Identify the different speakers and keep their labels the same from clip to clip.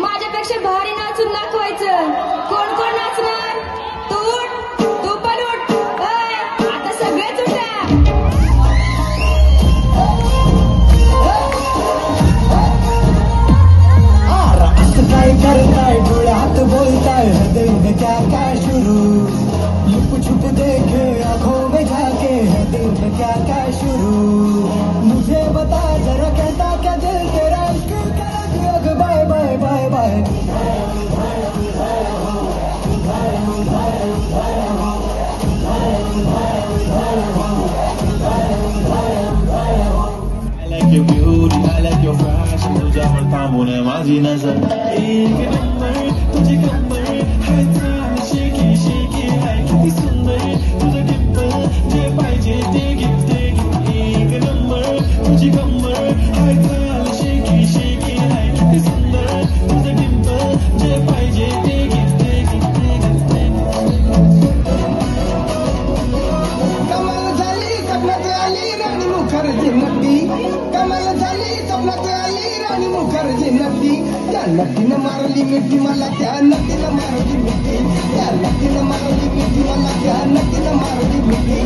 Speaker 1: माझ्यापेक्षा भारी नाचून दाखवायचं. कोण कोण नाचणार? तू उठ, तू पण उठ. आता सगळेच उठा.
Speaker 2: असं काय करताय, डोळ्यात बोलताय, हृदय में क्या क्या शुरू, लुप छुप देखे आंखों में झाके, हृदय में क्या क्या शुरू, मुझे बता जरा कहता क्या दिल तेरा, इश्क कर दिया bye bye bye bye.
Speaker 3: I like your beauty, I like your fashion. तुझ्यावर थांबून माझी नजर. एक नंबर तुझी कंबर, हाय चाल शेकी शेकी, हाय किती सुंदर तुझं डिंपल, जे पाहिजे ते गिफ्ट दे. एक नंबर तुझी कंबर, हाय चाल शेकी शेकी, हाय किती सुंदर तुझं डिंपल, जे पाहिजे ते गिफ्ट दे.
Speaker 2: कमाल झाली स्वप्नात आली राणी मुखर्जी नटी, कमाल झाली स्वप्नात आली राणी मुखर्जी नटी, त्या नटीनं मारली मिठी मला, त्या नटीनं मारली मिठी, त्या नटीनं मारली मिठी मला, त्या नटीनं मारली मिठी.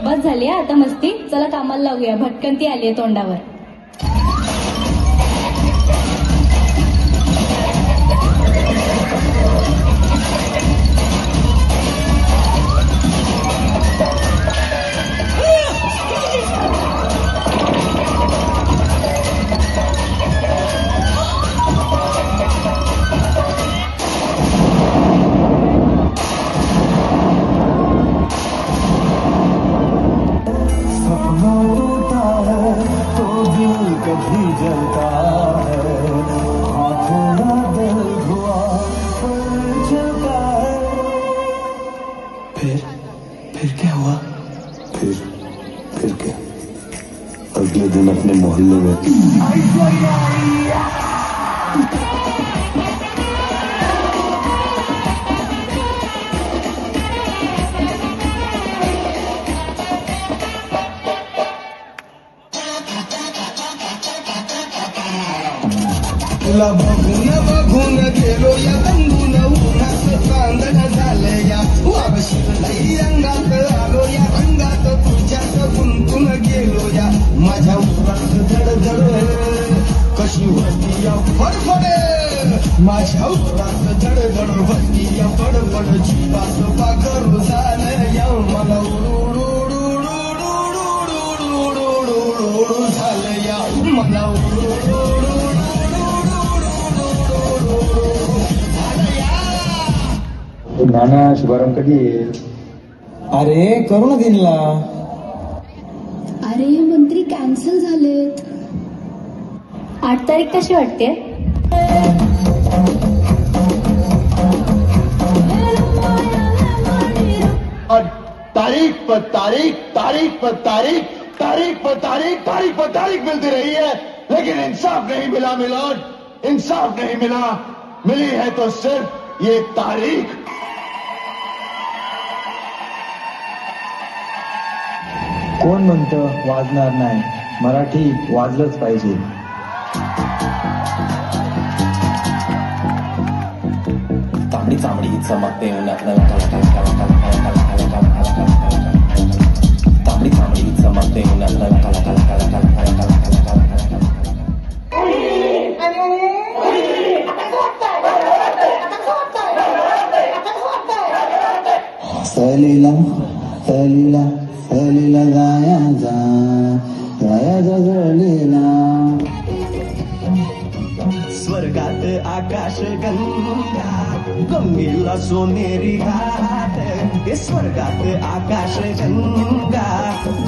Speaker 1: बस झाली आता मस्ती. चला कामाला लावूया. भटकंती आलीये तोंडावर.
Speaker 2: कभी जलता है, हाँ थोड़ा दिल हुआ पर चलता है. फिर क्या हुआ? फिर क्या? अगले दिन अपने मोहल्ले में बघून गेलो या तंबून, उन्हात चांदण झालं या वारशीत लई रंगात आलो या, रंगात तुझ्यात गुंतून गेलो या, माझ्या उरात धडधड कशी होती या फडफड, माझ्या उरात धडधड होती या फडफड, जीवात पाखरू झालं या मला, उडू झालं या मला,
Speaker 4: नाना शुभारंभ कधी येईल?
Speaker 2: अरे करू ना दिनला.
Speaker 1: अरे मंत्री कॅन्सल झालेत. 8 तारीख कशी वाटते?
Speaker 3: तारीख पर तारीख, तारीख पर तारीख, तारीख पर तारीख, तारीख पर तारीख मिलती रही है, लेकिन इंसाफ नहीं मिला मिलोड, इंसाफ नहीं मिला. मिली है तो सिर्फ ये तारीख.
Speaker 4: कोण म्हणतं वाजणार नाही? मराठी वाजलंच पाहिजे.
Speaker 5: तांबडी चांबडी चमकते तांबडी चांबडी चमकते
Speaker 2: सहलीला सहलीला सहलीला जाया जळलीला. स्वर्गात आकाश गंगा, गंगेला सोनेरी घाट, हे स्वर्गात आकाश गंगा,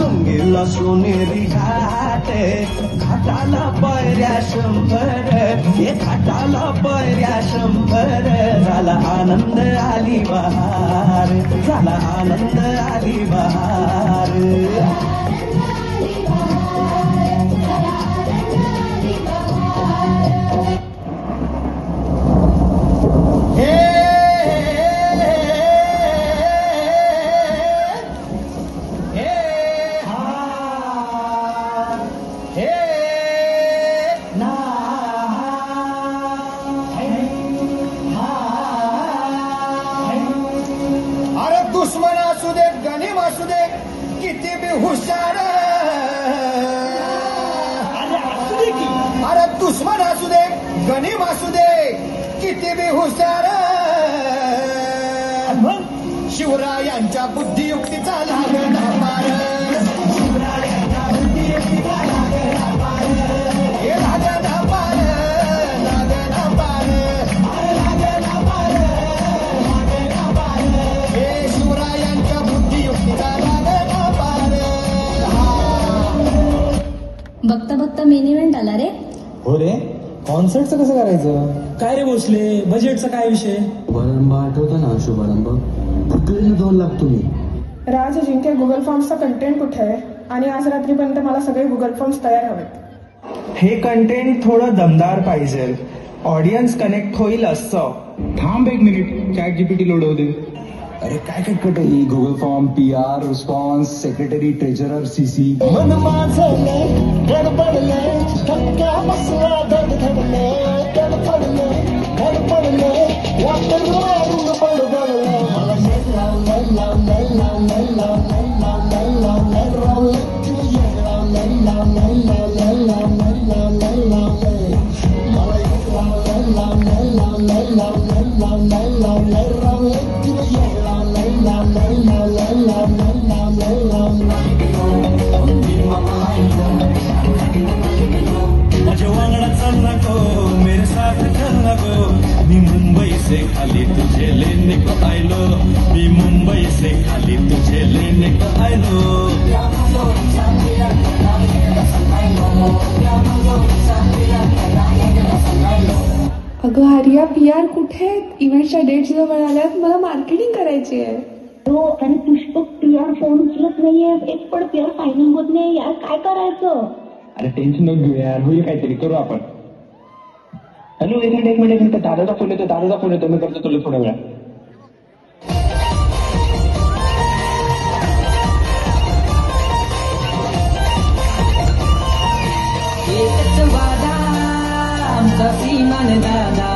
Speaker 2: गंगेला सोनेरी घाट, घाटाला पायऱ्या 100, हे घाटाला पायऱ्या 100, झाला आनंद आली बहार, झाला आनंद आली बहार. हुशार अरे दुश्मन असू दे गणिम असू दे किती बी हुशार शिवरायांच्या बुद्धियुक्तीचा लागला पार हे लागला पार लागला पार हे शिवरायांच्या बुद्धियुक्तीचा लागला पार
Speaker 1: बघता बघता मेन इव्हेंट आला रे.
Speaker 4: हो रे कॉन्सर्टचं कसं करायचं?
Speaker 6: काय रे भोसले, बजेटचा काय विषय?
Speaker 4: शुभारंभ आठवतो ना शुभारंभ कुठे 2 लाख तुम्ही.
Speaker 7: राज अजिंक्य गुगल फॉर्म्सचा कंटेंट कुठे आहे आणि आज रात्रीपर्यंत मला सगळे गुगल फॉर्म्स तयार हवेत.
Speaker 6: हे कंटेंट थोडं दमदार पाहिजे, ऑडियन्स कनेक्ट होईल असं.
Speaker 4: थांब 1 मिनिट चॅट जीपीटी लोड होऊ दे. अरे काय कटकट आहे ही Google form PR response secretary treasurer CC.
Speaker 2: मन माझले गडबडले धक्का बसला धडधडले गडबडले गडबडले वाटण मारून बडबडले मला येल लावले लावले लावले लावले लावले लावले लावले लावले लावले लावले लावले लावले मला येल लावले लावले लावले लावले लावले लावले लावले लावले लावले लावले लावले
Speaker 3: माझ्या वांगडा चल नको मेरे साथ चल नको मी मुंबई से खाली तुझे लेने को आयलो मी मुंबई से खाली तुझे लेने को आयलो
Speaker 8: अगं आर्या PR कुठे आहेत? इव्हेंटच्या डेट जवळ आल्यात, मला मार्केटिंग करायची आहे.
Speaker 9: हो आणि पुष्पक PR फोन उचलत नाहीये, एक पण PR फायनल होत नाही यार, काय करायचं?
Speaker 4: अरे टेन्शन नको घेऊ यार होईल काहीतरी करू आपण. हॅलो 1 मिनिट दादाचा फोन येतो मी करतो तुला थोड्या वेळा.
Speaker 1: एकच वादा आमचा श्रीमान दादा.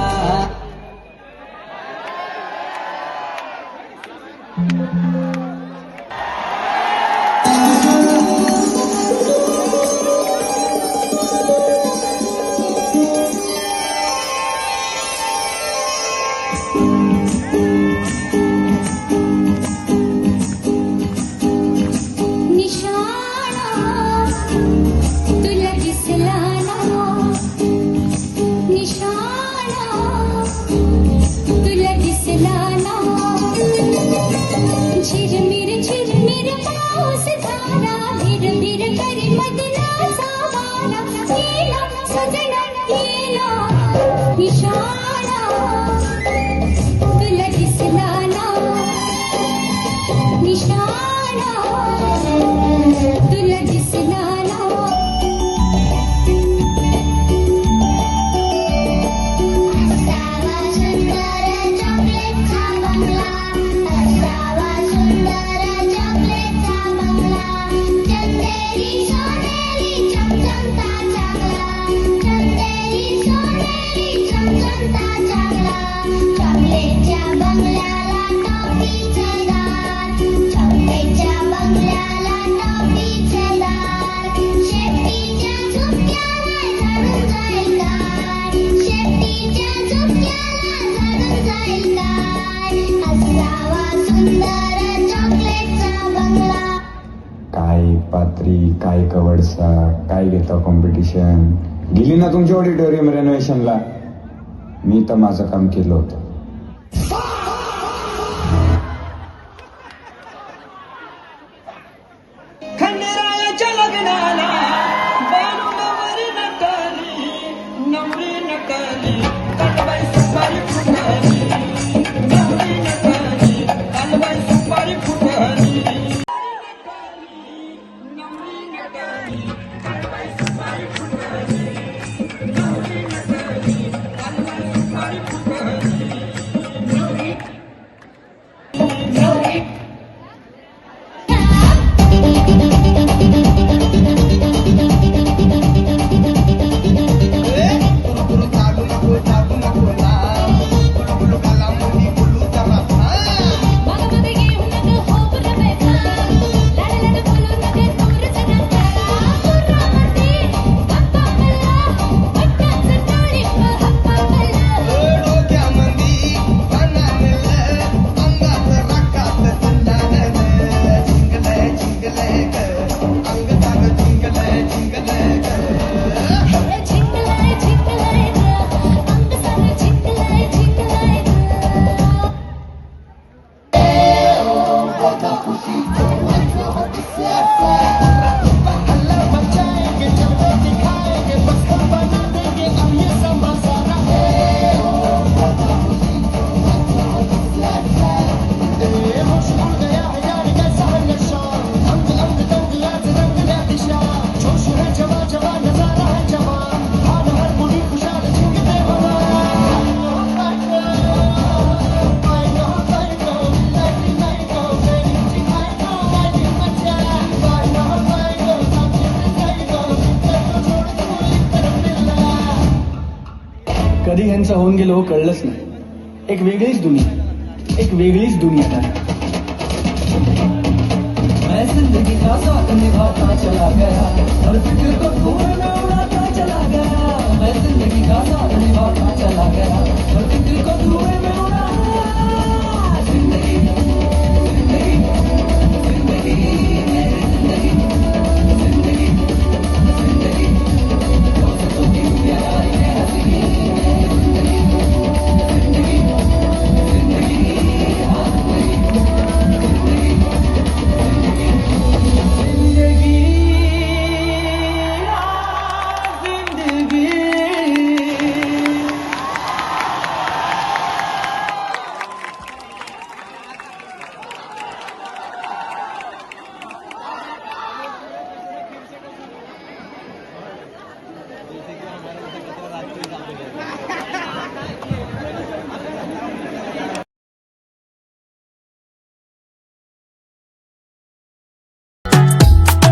Speaker 1: तुला दिसला ना निशाणा तुला दिसला ना झिरमिर पाऊस धारा भिर करी मदनाचा वारा येला सजना येला निशाणा तुला दिसला ना निशाणा तुला दिसला ना. असावा सुंदर चॉकलेटचा बंगला असावा सुंदर चॉकलेटचा बंगला चंदेरी सोनेरी चमचमता चांगला चंदेरी सोनेरी चमचमता चांगला चॉकलेटच्या बंगल्याला टॉफीचे दार चॉकलेटच्या बंगल्याला टॉफीचे दार शेपटीच्या झुपक्याला झाडून जाईल दार शेपटीच्या झुपक्याला झाडून जाईल दार असावा सुंदर चॉकलेटचा बंगला.
Speaker 4: काय पात्री काय कवडसा काय घेता कॉम्पिटिशन. गेली ना तुमच्या ऑडिटोरियम रेनोव्हेशनला. मी तर माझं काम केलं होतं.
Speaker 6: खंडेरायाच्या लग्नाला बाळू नवरी नटली नवरी नटली कालबाई सुपारी फुटली नवरी नटली कालबाई सुपारी फुटली नवरी नटली कालबाई सुपारी फुटली नवरी नटली कालबाई सुपारी फुटली कधी यांचं होऊन गेलो हो कळलंच नाही. एक वेगळीच दुनिया, एक वेगळीच दुनियादारी.
Speaker 10: मैं जिंदगी का साथ निभाता चला गया, हर फिक्र को दूर में उड़ाता चला गया. मैं जिंदगी का साथ निभाता चला गया, हर फिक्र को दूर में उड़ाता. जिंदगी जिंदगी जिंदगी मेरी जिंदगी, जिंदगी जिंदगी दोस्तों की प्यारी है हंसी. जिंदगी जिंदगी जिंदगी हाथ मेरी, जिंदगी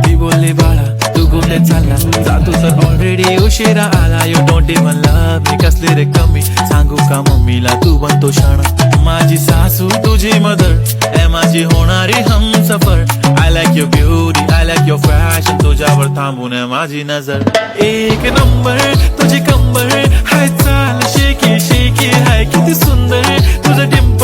Speaker 3: ती बोलली बाळा तू कुठे चालला, जातो तर ऑलरेडी उशिरा आला. यू डोंट इवन लव्ह मी, कसली रे कमी सांगू का मम्मीला तू बनतो शाणा. माझी सासू तुझी मदर ए माझी होणारी Humsafar. I like your beauty, I like your fashion, तुझ्यावर थांबून आहे माझी नजर. एक नंबर तुझी कंबर हाय, चाल शेकी शेकी हाय, किती सुंदर तुझं टिंब